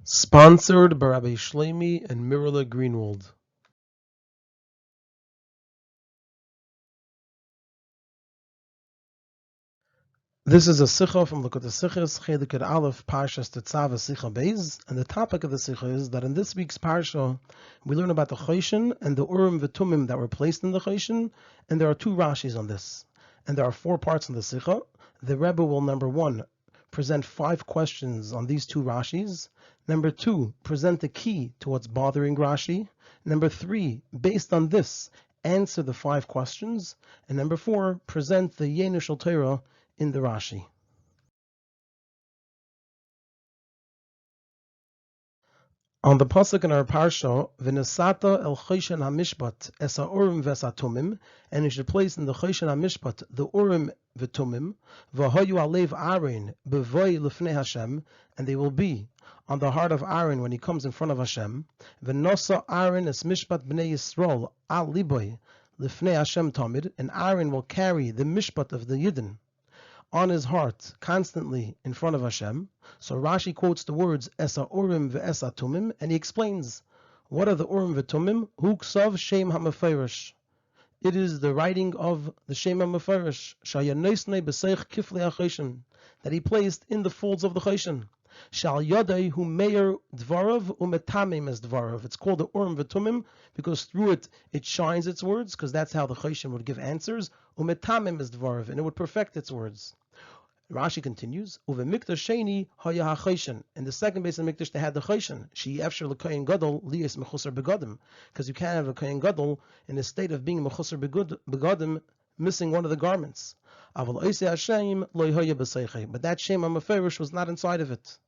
Sponsored by Rabbi Shlomi and Mirla Greenwald. This is a Sicha from Likutei Sichos, Chelek Alef, Parshas Tetzaveh, Sicha Beis, and the topic of the Sicha is that in this week's Parsha, we learn about the Choshen and the Urim VeTumim that were placed in the Choshen, and there are two Rashis on this. And there are 4 parts in the Sicha. The Rebbe will, number 1, present 5 questions on these 2 Rashis. Number 2, present the key to what's bothering Rashi. Number 3, based on this, answer the 5 questions. And number 4, present the Yenushal Torah in the Rashi. On the pasuk in our parsha, "V'nesata el Choshen hamishpat es ha'urim v'esatumim," and you should place in the Choshen hamishpat the Urim v'tumim, v'hoyu alev Aaron b'voy lefnei Hashem, and they will be on the heart of Aaron when he comes in front of Hashem. V'nosa Aaron es mishpat b'nei Yisrael al liboy lefnei Hashem tamid, and Aaron will carry the mishpat of the Yidden on his heart constantly in front of Hashem. So Rashi quotes the words Esa Urim ve'esa Tumim, and he explains what are the Urim ve'Tumim. Hu ksav Shem HaMeferish. It is the writing of the Shem HaMeferish Shayanosnei b'seich kiflei HaChoshen, that he placed in the folds of the Choshen. Shal Yodei hu meir dvarav umetamim es dvarav. It's called the Urim ve'Tumim because through it it shines its words, because that's how the Choshen would give answers. Umetamim es dvarav, and it would perfect its words. Rashi continues, Uve Mikdash Sheni Haya HaChoshen. In the second Beis Hamikdash they had the Choshen. She Efshar L'Kohen Gadol Liyas Mechusar Begadim, because you can't have a Kohen Gadol in a state of being Mechusar Begadim, missing one of the garments. Aval Oisei Hashem Lo Haya B'Seichei. But that Shem HaMeferish was not inside of it.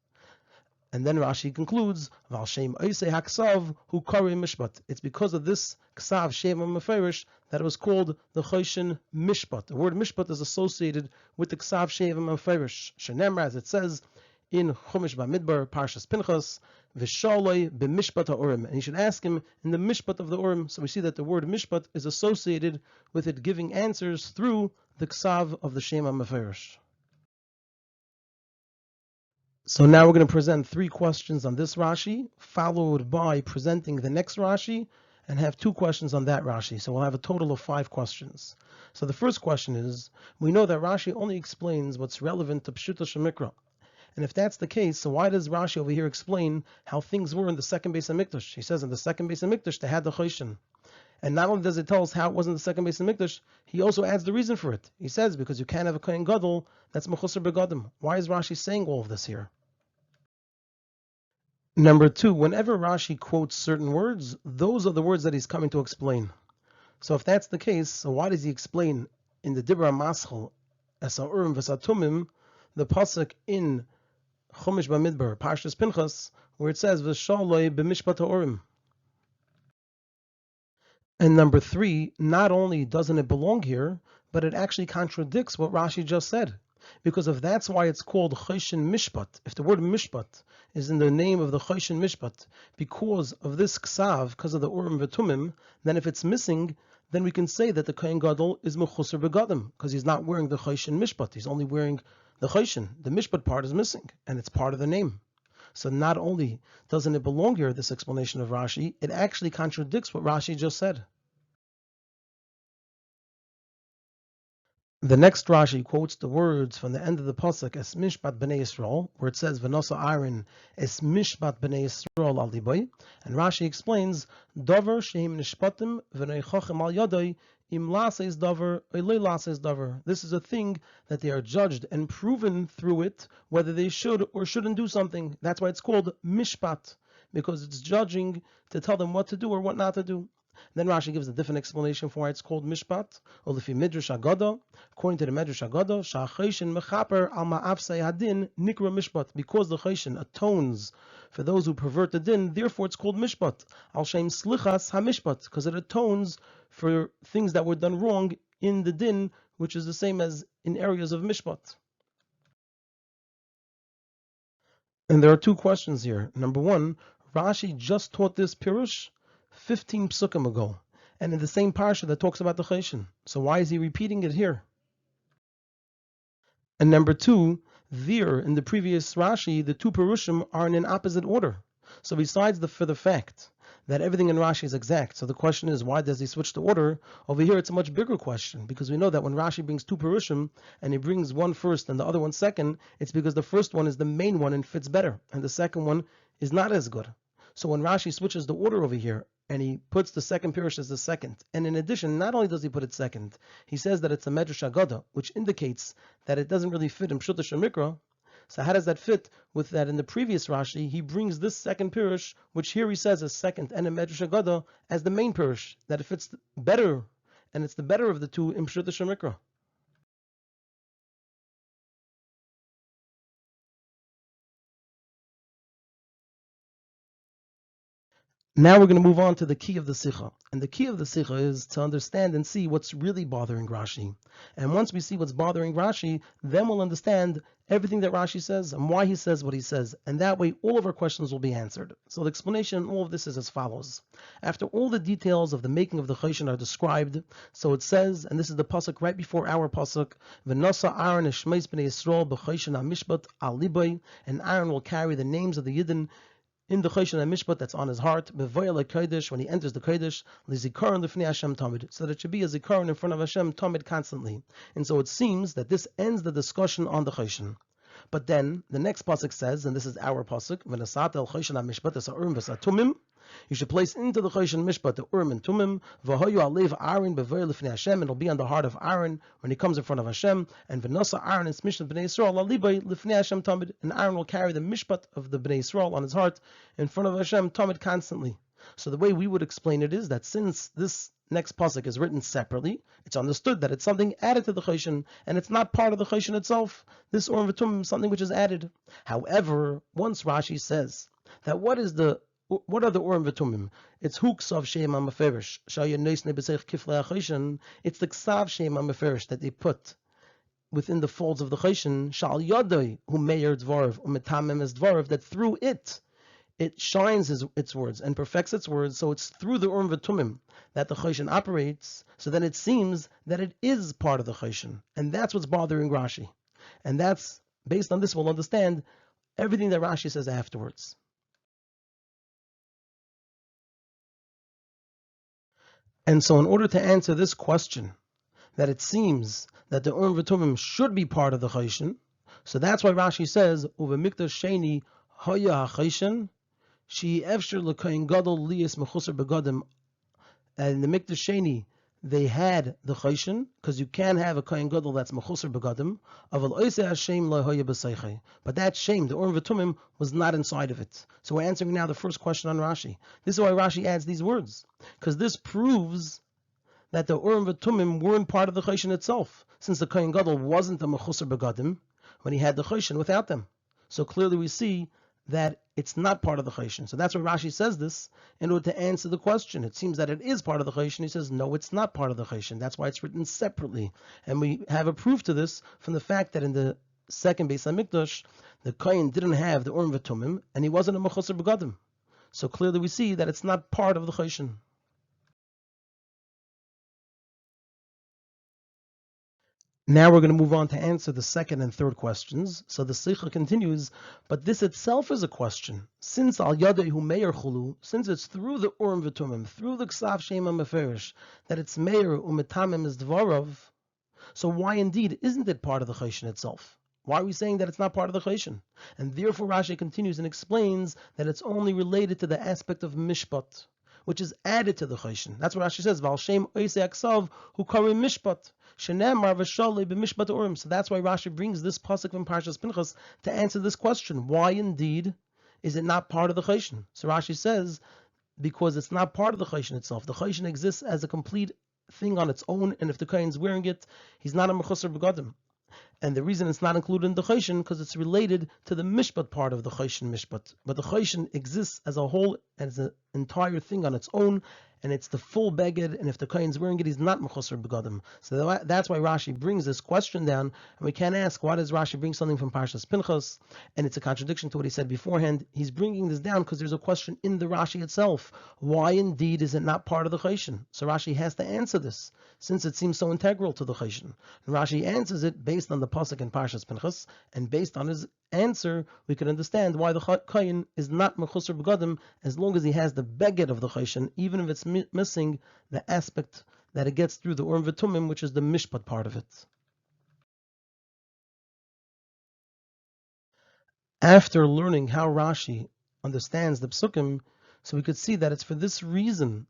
And then Rashi concludes, Val Shem Oisei HaKsav Hu Kari Mishpat. It's because of this Ksav Shem HaMeferish that it was called the Choshen Mishpat. The word Mishpat is associated with the Ksav Shem HaMeferish. Shenemra, as it says in Chumash Bamidbar, Parshas Pinchas, V'shaloi b'mishpat ha'urim. And you should ask him in the Mishpat of the Urim. So we see that the word Mishpat is associated with it giving answers through the Ksav of the Shem HaMeferish. So now we're going to present 3 questions on this Rashi, followed by presenting the next Rashi, and have 2 questions on that Rashi. So we'll have a total of 5 questions. So the first question is, we know that Rashi only explains what's relevant to Pshuta Shemikra. And if that's the case, so why does Rashi over here explain how things were in the second Beis Hamikdash? He says in the second Beis Hamikdash they had the Choshen. And not only does it tell us how it was in the second Beis Hamikdash, he also adds the reason for it. He says because you can't have a Kohen Gadol that's Mechusar Begadim. Why is Rashi saying all of this here? Number 2, whenever Rashi quotes certain words, those are the words that he's coming to explain. So if that's the case, so why does he explain in the Dibra Maschel, Esa Urim v'esa Tumim, the pasuk in Chumash Bamidbar, Parshas Pinchas, where it says V'shaloi b'mishpat ha'urim? And number 3, not only doesn't it belong here, but it actually contradicts what Rashi just said. Because if that's why it's called Choshen Mishpat, if the word Mishpat is in the name of the Choshen Mishpat, because of this Ksav, because of the Urim VeTumim, then if it's missing, then we can say that the Kohen Gadol is Mechusar Begadim, because he's not wearing the Choshen Mishpat, he's only wearing the Choshen. The Mishpat part is missing, and it's part of the name. So not only doesn't it belong here, this explanation of Rashi, it actually contradicts what Rashi just said. The next Rashi quotes the words from the end of the pasuk Es Mishpat B'nei Yisrael, where it says V'nosa Aaron Es Mishpat B'nei Yisrael Al Liboy, and Rashi explains Dover Sheim Nishpatim V'nei Chochem Al Yodoi Im Lases Dover Eloi Lases Dover. This is a thing that they are judged and proven through it whether they should or shouldn't do something. That's why it's called Mishpat, because it's judging to tell them what to do or what not to do. Then Rashi gives a different explanation for why it's called Mishpat. According to the Midrash Agada, Sha'choshen mechaper al ma'afsei hadin nikra Mishpat, because the Choshen atones for those who pervert the din, therefore it's called Mishpat. Al shem slichas hamishpat, because it atones for things that were done wrong in the din, which is the same as in areas of Mishpat. And there are 2 questions here. Number 1, Rashi just taught this Pirush 15 psukim ago, and in the same parsha that talks about the Choshen. So why is he repeating it here? And number 2, there in the previous Rashi, the two Perushim are in an opposite order. So besides for the fact that everything in Rashi is exact, so the question is, why does he switch the order? Over here it's a much bigger question, because we know that when Rashi brings two Perushim and he brings one first and the other one second, it's because the first one is the main one and fits better, and the second one is not as good. So when Rashi switches the order over here and he puts the second Pirush as the second, and in addition, not only does he put it second, he says that it's a Medrash Agada, which indicates that it doesn't really fit in Pshuta Shemikra. So how does that fit with that in the previous Rashi? He brings this second Pirush, which here he says is second, and in Medrash Agada as the main Pirush, that it fits better, and it's the better of the two in Pshuta Shemikra. Now we're going to move on to the key of the Sicha. And the key of the Sicha is to understand and see what's really bothering Rashi. And once we see what's bothering Rashi, then we'll understand everything that Rashi says and why he says what he says. And that way all of our questions will be answered. So the explanation in all of this is as follows. After all the details of the making of the Choshen are described, so it says, and this is the pasuk right before our pasuk, V'nasa Aaron Eshmeis B'nei Yisrael b'Choshen HaMishpat al Libay, and Aaron will carry the names of the Yidden in the Choshen HaMishpat that's on his heart, Bevoyel HaKodesh, when he enters the Kodesh, L'zikaron L'fnei Hashem Tamid, so that it should be a zikaron in front of Hashem Tamid constantly. And so it seems that this ends the discussion on the Choshen. But then the next pasuk says, and this is our pasuk, V'nasat el Choshen HaMishpat es Urim VeTumim, you should place into the Choshen Mishpat the Urim and Tumim, V'hoyu Alef Aaron Bevoyel L'fnei Hashem, and it'll be on the heart of Aaron when he comes in front of Hashem, and V'nasa Aaron is Mishpat B'nei Yisrael Alibay L'fnei Hashem Tamid, and Aaron will carry the Mishpat of the B'nei Yisrael on his heart in front of Hashem Tamid constantly. So the way we would explain it is that since this next pasuk is written separately, it's understood that it's something added to the Choshen, and it's not part of the Choshen itself. This Urim VeTumim is something which is added. However, once Rashi says that what are the Urim VeTumim? It's Huksav Shem HaMeferish, Shayanes Nebesech Kiflei HaChoshen. It's the Ksav Shem HaMeferish that they put within the folds of the Choshen, Shal Yodoi Hu Meir Dvarav Umetamem Es Dvarav, that through it shines its words and perfects its words. So it's through the Urim VeTumim that the Choshen operates. So then it seems that it is part of the Choshen, and that's what's bothering Rashi. And that's based on this we'll understand everything that Rashi says afterwards. And so in order to answer this question, that it seems that the Urim VeTumim should be part of the Choshen, so that's why Rashi says, Uvemikdash Sheni Hoya HaChoshen, Shi Efshir L'Kohen Gadol Liyas Mechusar Begadim. And the Mikdash Sheni, they had the Choshen, because you can have a Kohen Gadol that's Mechusar Begadim, Aval Oiseh Hashem Lo Hoya B'Seichei. But that shame, the Urim VeTumim, was not inside of it. So we're answering now the first question on Rashi. This is why Rashi adds these words, because this proves that the Urim VeTumim weren't part of the Choshen itself, since the Kohen Gadol wasn't a Mechusar Begadim when he had the Choshen without them. So clearly we see that it's not part of the Choshen. So that's why Rashi says this in order to answer the question. It seems that it is part of the Choshen. He says, no, it's not part of the Choshen. That's why it's written separately. And we have a proof to this from the fact that in the second Beis HaMikdash, the Kohen didn't have the Urim VeTumim, and he wasn't a Mechusar Begadim. So clearly we see that it's not part of the Choshen. Now we're going to move on to answer the second and third questions. So the Sicha continues, but this itself is a question. Since Al Yadehu Meir Chulu, since it's through the Urim VeTumim, through the Ksav Shem HaMeferish, that it's Meir Umetamim is Dvarav, so why indeed isn't it part of the Choshen itself? Why are we saying that it's not part of the Choshen? And therefore Rashi continues and explains that it's only related to the aspect of Mishpat, which is added to the Choshen. That's what Rashi says, Val Shem Oiseh Aksav Hu Karim Mishpat. So that's why Rashi brings this pasuk from Parshas Pinchas to answer this question. Why indeed is it not part of the Choshen? So Rashi says, because it's not part of the Choshen itself. The Choshen exists as a complete thing on its own, and if the Kohen's wearing it, he's not a Mechusar Begadim. And the reason it's not included in the Choshen, because it's related to the Mishpat part of the Choshen Mishpat. But the Choshen exists as a whole, as an entire thing on its own, and it's the full beged, and if the kohen's wearing it, he's not mechusar begadim. So that's why Rashi brings this question down, and we can't ask, why does Rashi bring something from Parshas Pinchas? And it's a contradiction to what he said beforehand. He's bringing this down because there's a question in the Rashi itself. Why indeed is it not part of the Choshen? So Rashi has to answer this, since it seems so integral to the Choshen. And Rashi answers it based on the pasuk in Parshas Pinchas, and based on his answer, we can understand why the kohen is not mechusar begadim as long as he has the beged of the Choshen, even if it's missing the aspect that it gets through the Urim VeTumim, which is the mishpat part of it. After learning how Rashi understands the psukim, so we could see that it's for this reason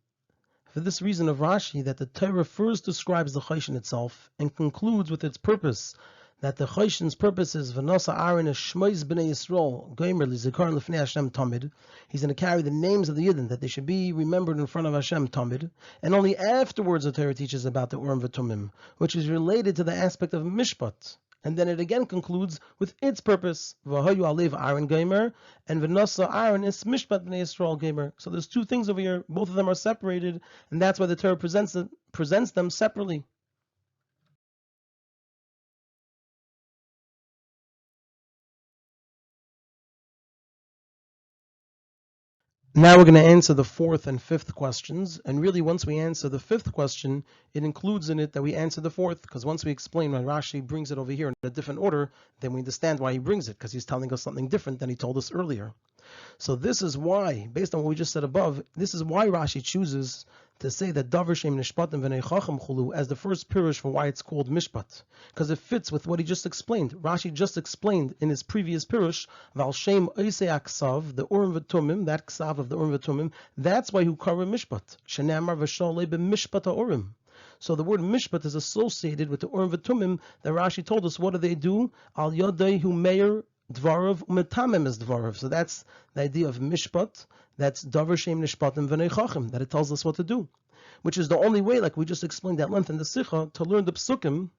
of Rashi, that the Torah first describes the Choshen itself and concludes with its purpose, that the Choshen's purpose is V'nosa Aaron es Shmois b'nei Yisrael Gomer Lizikaron Lefnei Hashem Tamid. He's going to carry the names of the Yidden, that they should be remembered in front of Hashem Tamid. And only afterwards the Torah teaches about the Urim VeTumim, which is related to the aspect of Mishpat. And then it again concludes with its purpose, V'hoyu Alef Aaron Gomer, and V'nosa Aaron es Mishpat b'nei Yisrael Gomer. So there's two things over here, both of them are separated, and that's why the Torah presents them separately. Now we're going to answer the fourth and fifth questions, and really once we answer the fifth question, it includes in it that we answer the fourth, because once we explain why Rashi brings it over here in a different order, then we understand why he brings it, because he's telling us something different than he told us earlier. So this is why, based on what we just said above, this is why Rashi chooses to say that Davar Shem Nishpatim V'nei Chacham Chulu as the first pirush for why it's called Mishpat, because it fits with what he just explained. Rashi just explained in his previous pirush, Val Shem Oisei Aksav, the Urim VeTumim, that Ksav of the Urim VeTumim, that's why who kara Mishpat. Shenamar V'Sholei B'Mishpat HaUrim. So the word Mishpat is associated with the Urim VeTumim that Rashi told us. What do? Al Yodei Hu Meir Dvarav Umetamem is Dvarav. So that's the idea of Mishpat. That's Davar Shem Nishpatim V'nei Chacham, that it tells us what to do. Which is the only way, like we just explained at length in the Sicha, to learn the psukim,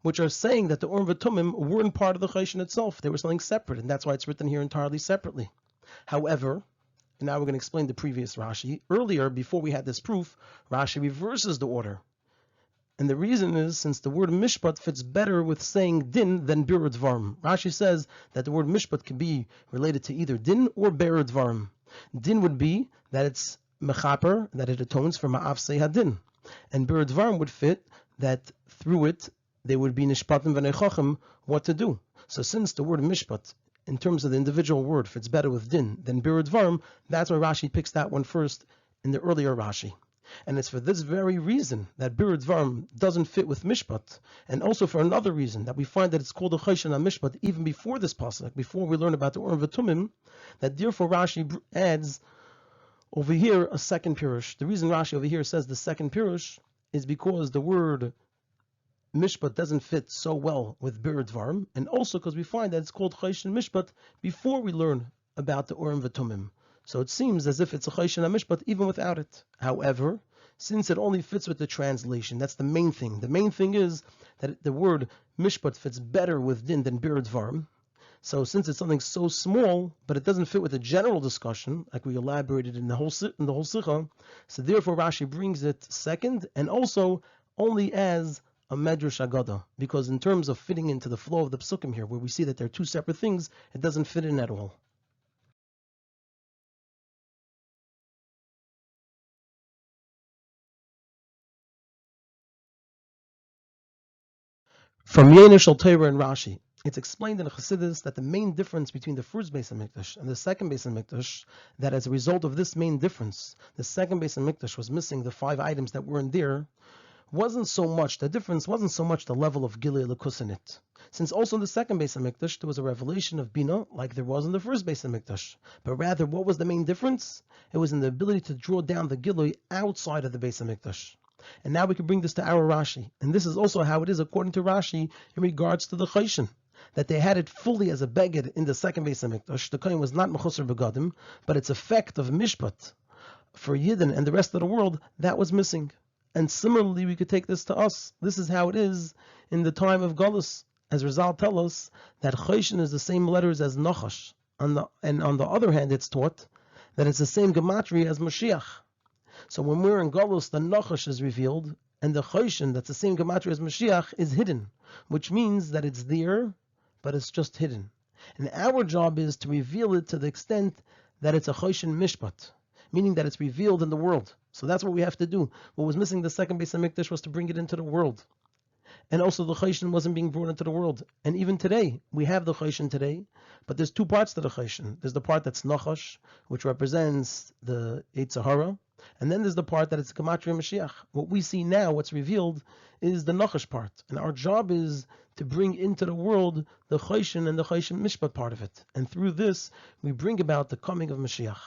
which are saying that the Urim VeTumim weren't part of the Choshen itself. They were something separate, and that's why it's written here entirely separately. However, and now we're going to explain the previous Rashi. Earlier, before we had this proof, Rashi reverses the order. And the reason is, since the word mishpat fits better with saying din than birur dvarim. Rashi says that the word mishpat can be related to either din or birur dvarim. Din would be that it's mechaper, that it atones for ma'afsei hadin. And birur dvarim would fit that through it they would be nishpatim v'nei chacham, what to do. So since the word mishpat, in terms of the individual word, fits better with din than birur dvarim, that's why Rashi picks that one first in the earlier Rashi. And it's for this very reason that birur dvarim doesn't fit with mishpat, and also for another reason that we find that it's called a choshen mishpat even before this pasuk, before we learn about the Urim VeTumim, that therefore Rashi adds over here a second pirush. The reason Rashi over here says the second pirush is because the word mishpat doesn't fit so well with birur dvarim, and also because we find that it's called choshen mishpat before we learn about the Urim VeTumim. So it seems as if it's a Choshen HaMishpat even without it. However, since it only fits with the translation, that's the main thing. The main thing is that the word Mishpat fits better with din than birur dvarim. So since it's something so small, but it doesn't fit with the general discussion, like we elaborated in the whole Sicha, so therefore Rashi brings it second, and also only as a Medrash Agada, because in terms of fitting into the flow of the Psukim here, where we see that they're two separate things, it doesn't fit in at all. From Yenishal Torah and Rashi, it's explained in the Chassidus that the main difference between the first Beis HaMikdash and the second Beis HaMikdash, that as a result of this main difference, the second Beis HaMikdash was missing the 5 items that weren't there, the difference wasn't so much the level of Gilei Elokus in it. Since also in the second Beis HaMikdash there was a revelation of Bina like there was in the first Beis HaMikdash. But rather, what was the main difference? It was in the ability to draw down the Gilei outside of the Beis HaMikdash. And now we can bring this to our Rashi. And this is also how it is according to Rashi in regards to the Choshen, that they had it fully as a beged in the second Beis HaMikdash. The Kohen was not mechusar begadim, but its effect of mishpat for Yidden and the rest of the world, that was missing. And similarly, we could take this to us. This is how it is in the time of Galus. As Rizal tells us, that Choshen is the same letters as Nachash. And on the other hand, it's taught that it's the same gematria as Mashiach. So when we're in Galus, the Nachash is revealed, and the Choshen, that's the same gematria as Mashiach, is hidden, which means that it's there, but it's just hidden. And our job is to reveal it to the extent that it's a Choshen Mishpat, meaning that it's revealed in the world. So that's what we have to do. What was missing the second Beis HaMikdash was to bring it into the world. And also the Choshen wasn't being brought into the world. And even today, we have the Choshen today, but there's two parts to the Choshen. There's the part that's Nachash, which represents the Yetzer Hara, and then there's the part that it's Gematria Mashiach. What we see now, what's revealed, is the Nachash part. And our job is to bring into the world the Choshen and the Choshen Mishpat part of it. And through this, we bring about the coming of Mashiach.